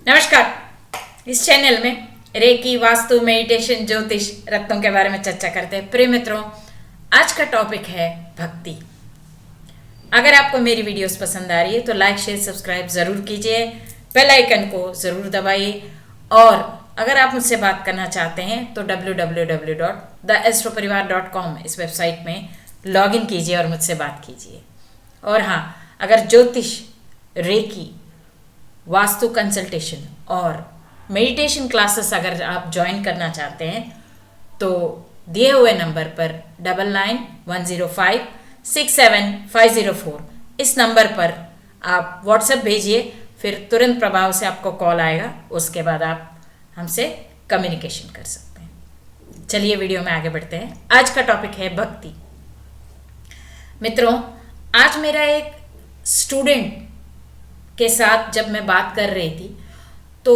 नमस्कार। इस चैनल में रेकी, वास्तु, मेडिटेशन, ज्योतिष, रत्नों के बारे में चर्चा करते हैं। प्रिय मित्रों, आज का टॉपिक है भक्ति। अगर आपको मेरी वीडियोस पसंद आ रही है तो लाइक, शेयर, सब्सक्राइब जरूर कीजिए, बेल आइकन को जरूर दबाइए और अगर आप मुझसे बात करना चाहते हैं तो www.theastroparivar.com इस वेबसाइट में लॉगिन कीजिए और मुझसे बात कीजिए। और हाँ, अगर ज्योतिष, रेकी, वास्तु कंसल्टेशन और मेडिटेशन क्लासेस अगर आप ज्वाइन करना चाहते हैं तो दिए हुए नंबर पर 9910567504 इस नंबर पर आप व्हाट्सएप भेजिए, फिर तुरंत प्रभाव से आपको कॉल आएगा। उसके बाद आप हमसे कम्युनिकेशन कर सकते हैं। चलिए वीडियो में आगे बढ़ते हैं। आज का टॉपिक है भक्ति। मित्रों, आज मेरा एक स्टूडेंट के साथ जब मैं बात कर रही थी तो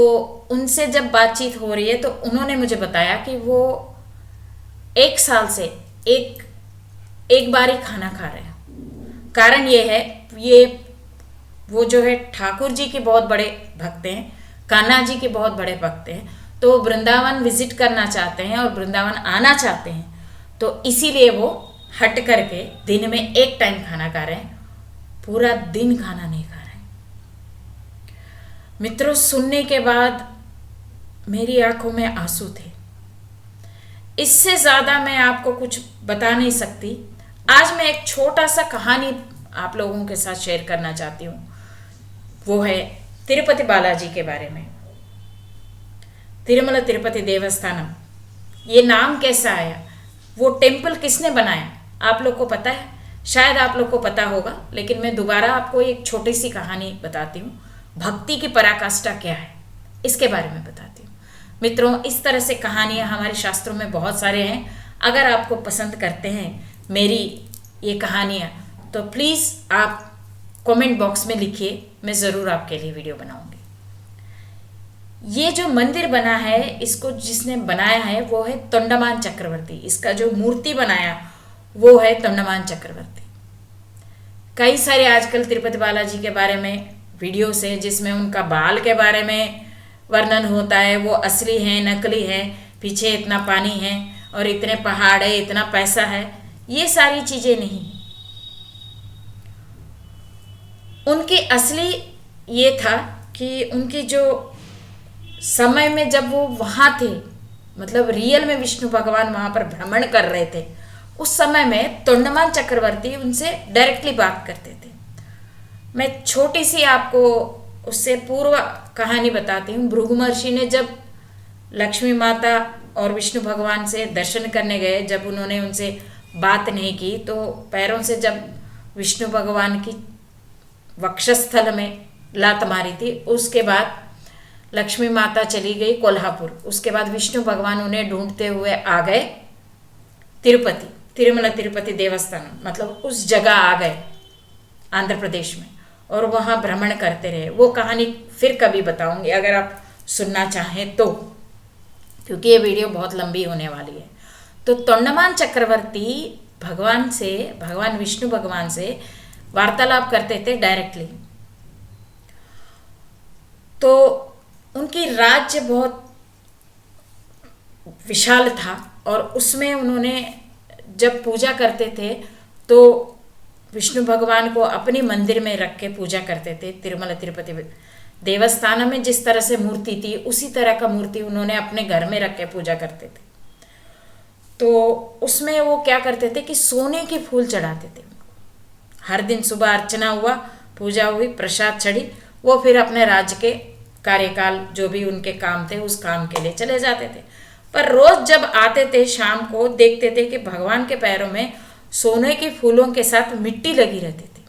उनसे जब बातचीत हो रही है तो उन्होंने मुझे बताया कि वो 1 साल से एक बार ही खाना खा रहे हैं। कारण ये है, वो जो है ठाकुर जी के बहुत बड़े भक्त हैं, कान्हा जी के बहुत बड़े भक्त हैं, तो वृंदावन विजिट करना चाहते हैं और वृंदावन आना चाहते हैं, तो इसीलिए वो हट करके दिन में एक टाइम खाना खा रहे हैं, पूरा दिन खाना नहीं खा रहे हैं। मित्रों, सुनने के बाद मेरी आंखों में आंसू थे। इससे ज़्यादा मैं आपको कुछ बता नहीं सकती। आज मैं एक छोटा सा कहानी आप लोगों के साथ शेयर करना चाहती हूँ। वो है तिरुपति बालाजी के बारे में। तिरुमला तिरुपति देवस्थानम, ये नाम कैसा आया, वो टेम्पल किसने बनाया, आप लोग को पता है? शायद आप लोग को पता होगा, लेकिन मैं दोबारा आपको एक छोटी सी कहानी बताती हूँ। भक्ति की पराकाष्ठा क्या है इसके बारे में बताती हूँ। मित्रों, इस तरह से कहानियाँ हमारे शास्त्रों में बहुत सारे हैं। अगर आपको पसंद करते हैं मेरी ये कहानियाँ तो प्लीज़ आप कमेंट बॉक्स में लिखिए, मैं ज़रूर आपके लिए वीडियो बनाऊंगी। ये जो मंदिर बना है, इसको जिसने बनाया है वो है तोंडमान चक्रवर्ती। इसका जो मूर्ति बनाया वो है तोंडमान चक्रवर्ती। कई सारे आजकल तिरुपति बालाजी के बारे में वीडियोस है जिसमें उनका बाल के बारे में वर्णन होता है, वो असली है नकली है, पीछे इतना पानी है और इतने पहाड़ है, इतना पैसा है। ये सारी चीज़ें नहीं, उनकी असली ये था कि उनकी जो समय में जब वो वहाँ थे, मतलब रियल में विष्णु भगवान वहाँ पर भ्रमण कर रहे थे, उस समय में तोंडमान चक्रवर्ती उनसे डायरेक्टली बात करते थे। मैं छोटी सी आपको उससे पूर्व कहानी बताती हूँ। भृगु महर्षि ने जब लक्ष्मी माता और विष्णु भगवान से दर्शन करने गए, जब उन्होंने उनसे बात नहीं की तो पैरों से जब विष्णु भगवान की वक्षस्थल में लात मारी थी, उसके बाद लक्ष्मी माता चली गई कोल्हापुर। उसके बाद विष्णु भगवान उन्हें ढूंढते हुए आ गए तिरुपति, तिरुमला तिरुपति देवस्थान, मतलब उस जगह आ गए आंध्र प्रदेश में, और वहाँ भ्रमण करते रहे। वो कहानी फिर कभी बताऊंगी अगर आप सुनना चाहें तो, क्योंकि ये वीडियो बहुत लंबी होने वाली है। तो तोंडमान चक्रवर्ती भगवान विष्णु भगवान से वार्तालाप करते थे डायरेक्टली। तो उनकी राज्य बहुत विशाल था और उसमें उन्होंने जब पूजा करते थे तो विष्णु भगवान को अपने मंदिर में रख के पूजा करते थे। तिरुमला तिरुपति देवस्थान में जिस तरह से मूर्ति थी उसी तरह का मूर्ति उन्होंने अपने घर में रख के पूजा करते थे। तो उसमें वो क्या करते थे कि सोने के फूल चढ़ाते थे। हर दिन सुबह अर्चना हुआ, पूजा हुई, प्रसाद चढ़ी, वो फिर अपने राज्य के कार्यकाल जो भी उनके काम थे उस काम के लिए चले जाते थे। पर रोज जब आते थे शाम को देखते थे कि भगवान के पैरों में सोने के फूलों के साथ मिट्टी लगी रहती थी,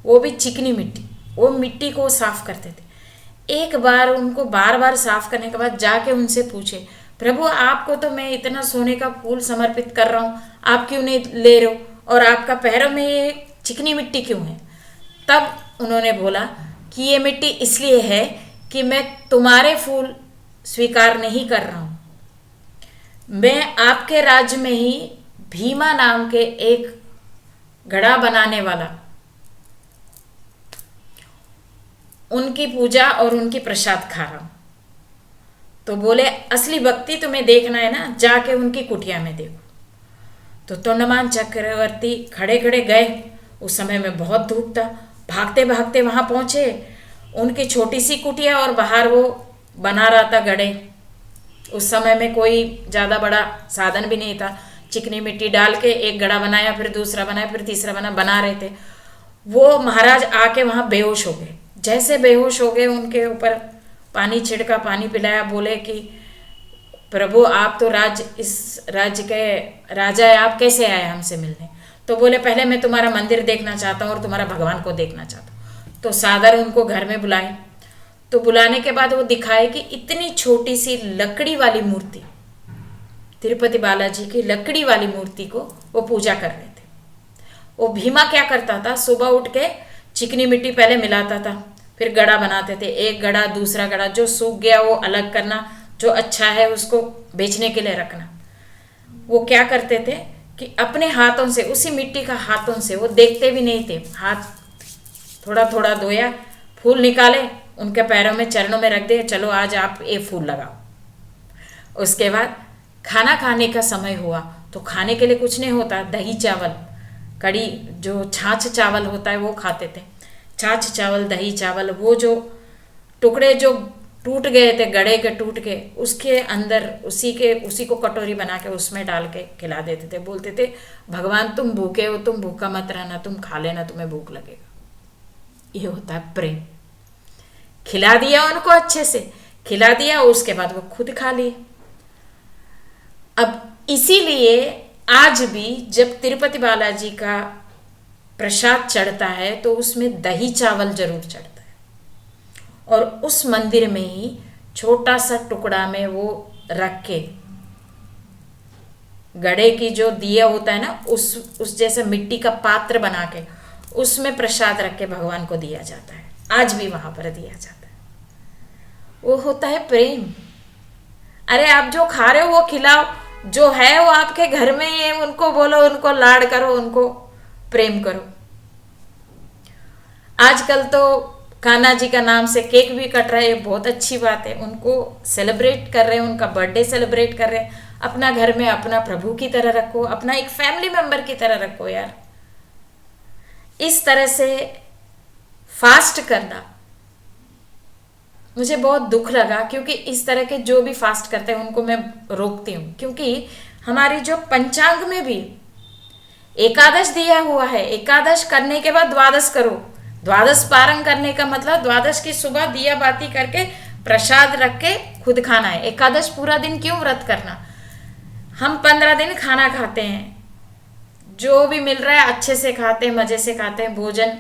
वो भी चिकनी मिट्टी। वो मिट्टी को साफ करते थे। एक बार उनको बार बार साफ करने के बाद जाके उनसे पूछे, प्रभु आपको तो मैं इतना सोने का फूल समर्पित कर रहा हूँ, आप क्यों नहीं ले रहे हो, और आपका पैरों में ये चिकनी मिट्टी क्यों है? तब उन्होंने बोला कि ये मिट्टी इसलिए है कि मैं तुम्हारे फूल स्वीकार नहीं कर रहा हूँ, मैं आपके राज्य में ही भीमा नाम के एक घड़ा बनाने वाला उनकी पूजा और उनकी प्रसाद खा रहा हूँ। तो बोले असली भक्ति तुम्हें देखना है ना, जाके उनकी कुटिया में देखो। तो तोंडमान चक्रवर्ती खड़े खड़े गए। उस समय में बहुत धूप था। भागते भागते वहां पहुंचे। उनकी छोटी सी कुटिया और बाहर वो बना रहा था गड़े। उस समय में कोई ज़्यादा बड़ा साधन भी नहीं था। चिकनी मिट्टी डाल के एक गड़ा बनाया, फिर दूसरा बनाया, फिर तीसरा बना रहे थे। वो महाराज आके वहां बेहोश हो गए। जैसे बेहोश हो गए, उनके ऊपर पानी छिड़का, पानी पिलाया। बोले कि प्रभु आप तो इस राज्य के राजा है, आप कैसे आए हमसे मिलने? तो बोले पहले मैं तुम्हारा मंदिर देखना चाहता हूँ और तुम्हारा भगवान को देखना चाहता हूँ। तो सादर उनको घर में बुलाए। तो बुलाने के बाद वो दिखाए कि इतनी छोटी सी लकड़ी वाली मूर्ति, तिरुपति बालाजी की लकड़ी वाली मूर्ति को वो पूजा कर रहे थे। वो भीमा क्या करता था, सुबह उठ के चिकनी मिट्टी पहले मिलाता था, फिर गड़ा बनाते थे। एक गड़ा, दूसरा गड़ा, जो सूख गया वो अलग करना, जो अच्छा है उसको बेचने के लिए रखना। वो क्या करते थे कि अपने हाथों से, उसी मिट्टी का हाथों से, वो देखते भी नहीं थे, हाथ थोड़ा थोड़ा धोया, फूल निकाले, उनके पैरों में चरणों में रख दिए, चलो आज आप ये फूल लगाओ। उसके बाद खाना खाने का समय हुआ तो खाने के लिए कुछ नहीं होता, दही चावल, कड़ी, जो छाछ चावल होता है वो खाते थे। छाछ चावल, दही चावल, वो जो टुकड़े जो टूट गए थे, गड़े के टूट के, उसके अंदर उसी को कटोरी बना के उसमें डाल के खिला देते थे। बोलते थे भगवान तुम भूखे हो, तुम भूखा मत रहना, तुम खा लेना, तुम्हें भूख लगेगा। ये होता है प्रेम। खिला दिया उनको, अच्छे से खिला दिया, उसके बाद वो खुद खा लिए। अब इसीलिए आज भी जब तिरुपति बालाजी का प्रसाद चढ़ता है तो उसमें दही चावल जरूर चढ़ता है, और उस मंदिर में ही छोटा सा टुकड़ा में वो रख के, गड़े की जो दिया होता है ना, उस जैसे मिट्टी का पात्र बना के उसमें प्रसाद रख के भगवान को दिया जाता है। आज भी वहां पर दिया जाता है। वो होता है प्रेम। अरे आप जो खा रहे हो वो खिलाओ, जो है वो आपके घर में ही है, उनको बोलो, उनको लाड करो, उनको प्रेम करो। आजकल तो कान्हा जी का नाम से केक भी कट रहा है, बहुत अच्छी बात है। उनको सेलिब्रेट कर रहे हैं, उनका बर्थडे सेलिब्रेट कर रहे हैं। अपना घर में अपना प्रभु की तरह रखो, अपना एक फैमिली मेंबर की तरह रखो यार। इस तरह से फास्ट करना मुझे बहुत दुख लगा, क्योंकि इस तरह के जो भी फास्ट करते हैं उनको मैं रोकती हूँ। क्योंकि हमारी जो पंचांग में भी एकादश दिया हुआ है, एकादश करने के बाद द्वादश करो। द्वादश पारण करने का मतलब द्वादश की सुबह दिया बाती करके प्रसाद रख के खुद खाना है। एकादश पूरा दिन क्यों व्रत करना? हम 15 दिन खाना खाते हैं, जो भी मिल रहा है अच्छे से खाते हैं, मजे से खाते हैं, भोजन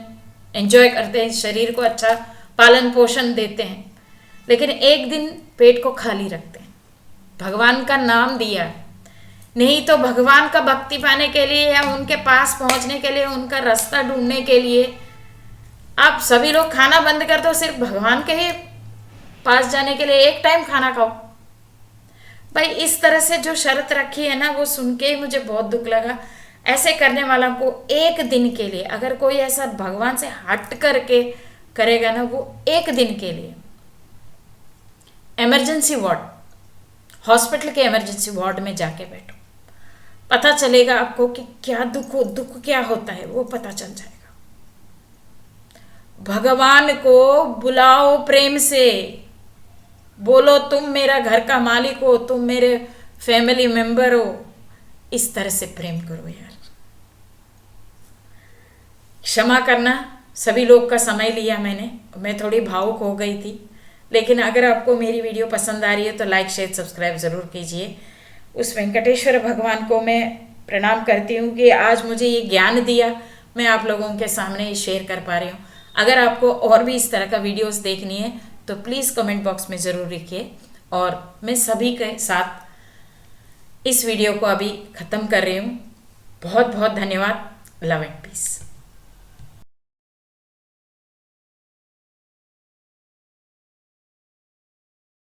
एंजॉय करते हैं, शरीर को अच्छा पालन पोषण देते हैं। लेकिन एक दिन पेट को खाली रखते हैं। भगवान का नाम दिया है, नहीं तो भगवान का भक्ति पाने के लिए या उनके पास पहुंचने के लिए, उनका रास्ता ढूंढने के लिए आप सभी लोग खाना बंद कर दो, सिर्फ भगवान के ही पास जाने के लिए एक टाइम खाना खाओ। भाई इस तरह से जो शर्त रखी है ना, वो सुन के ही मुझे बहुत दुख लगा। ऐसे करने वाला को एक दिन के लिए, अगर कोई ऐसा भगवान से हट करके करेगा ना, वो एक दिन के लिए इमरजेंसी वार्ड, हॉस्पिटल के इमरजेंसी वार्ड में जाके बैठो, पता चलेगा आपको कि क्या दुख क्या होता है, वो पता चल जाएगा। भगवान को बुलाओ, प्रेम से बोलो तुम मेरा घर का मालिक हो, तुम मेरे फैमिली मेंबर हो। इस तरह से प्रेम करो यार। क्षमा करना, सभी लोग का समय लिया मैंने, मैं थोड़ी भावुक हो गई थी। लेकिन अगर आपको मेरी वीडियो पसंद आ रही है तो लाइक शेयर सब्सक्राइब ज़रूर कीजिए। उस वेंकटेश्वर भगवान को मैं प्रणाम करती हूँ कि आज मुझे ये ज्ञान दिया, मैं आप लोगों के सामने शेयर कर पा रही हूँ। अगर आपको और भी इस तरह का वीडियोस देखनी है तो प्लीज़ कमेंट बॉक्स में ज़रूर लिखिए। और मैं सभी के साथ इस वीडियो को अभी ख़त्म कर रही हूँ। बहुत बहुत धन्यवाद। Love and piece.